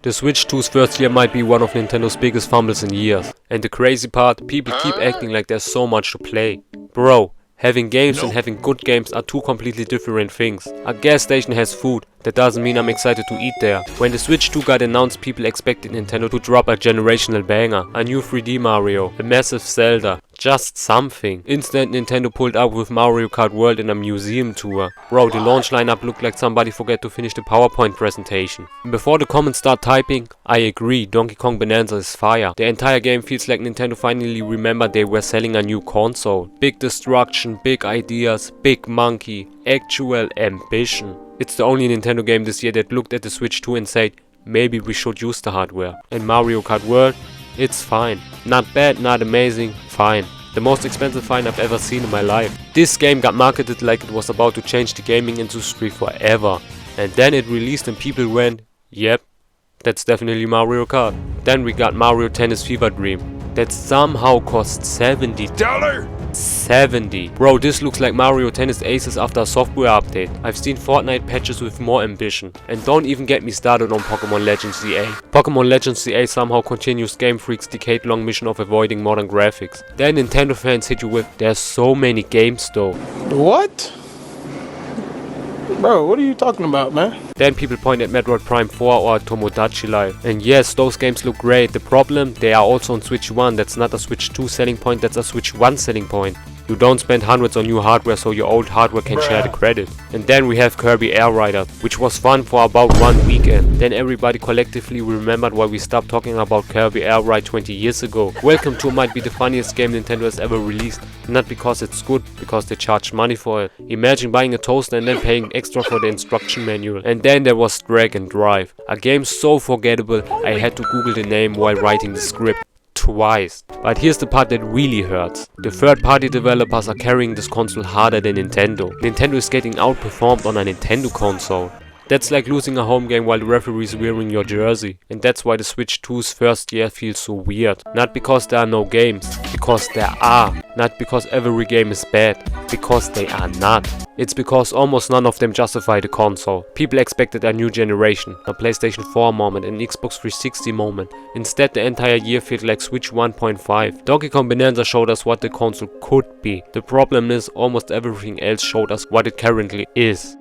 The Switch 2's first year might be one of Nintendo's biggest fumbles in years. And the crazy part, people keep acting like there's so much to play. Bro, having games and having good games are two completely different things. A gas station has food, that doesn't mean I'm excited to eat there. When the Switch 2 got announced, people expected Nintendo to drop a generational banger, a new 3D Mario, a massive Zelda, just something. Instead, Nintendo pulled up with Mario Kart World and a museum tour. Bro, the launch lineup looked like somebody forgot to finish the PowerPoint presentation. And before the comments start typing, I agree, Donkey Kong Bonanza is fire. The entire game feels like Nintendo finally remembered they were selling a new console. Big destruction, big ideas, big monkey, actual ambition. It's the only Nintendo game this year that looked at the Switch 2 and said, maybe we should use the hardware. And Mario Kart World, it's fine. Not bad, not amazing, fine. The most expensive fine I've ever seen in my life. This game got marketed like it was about to change the gaming industry forever. And then it released and people went, yep, that's definitely Mario Kart. Then we got Mario Tennis Fever Dream. That somehow cost $70. 70. Bro, this looks like Mario Tennis Aces after a software update. I've seen Fortnite patches with more ambition. And don't even get me started on Pokemon Legends EA. Pokemon Legends EA somehow continues Game Freak's decade-long mission of avoiding modern graphics. Then Nintendo fans hit you with, there's so many games though. What? Bro, what are you talking about, man? Then people point at Metroid Prime 4 or Tomodachi Life. And yes, those games look great. The problem, they are also on Switch 1. That's not a Switch 2 selling point, that's a Switch 1 selling point. You don't spend hundreds on new hardware so your old hardware can share the credit. And then we have Kirby Air Ride, which was fun for about one weekend. Then everybody collectively remembered why we stopped talking about Kirby Air Ride 20 years ago. Welcome to might be the funniest game Nintendo has ever released. Not because it's good, because they charged money for it. Imagine buying a toaster and then paying extra for the instruction manual. And then there was Drag and Drive. A game so forgettable I had to Google the name while writing the script. Twice. But here's the part that really hurts. The third-party developers are carrying this console harder than Nintendo. Nintendo is getting outperformed on a Nintendo console. That's like losing a home game while the referee is wearing your jersey. And that's why the Switch 2's first year feels so weird. Not because there are no games, because there are. Not because every game is bad, because they are not. It's because almost none of them justify the console. People expected a new generation, a PlayStation 4 moment, an Xbox 360 moment. Instead, the entire year felt like Switch 1.5. Donkey Kong Bonanza showed us what the console could be. The problem is, almost everything else showed us what it currently is.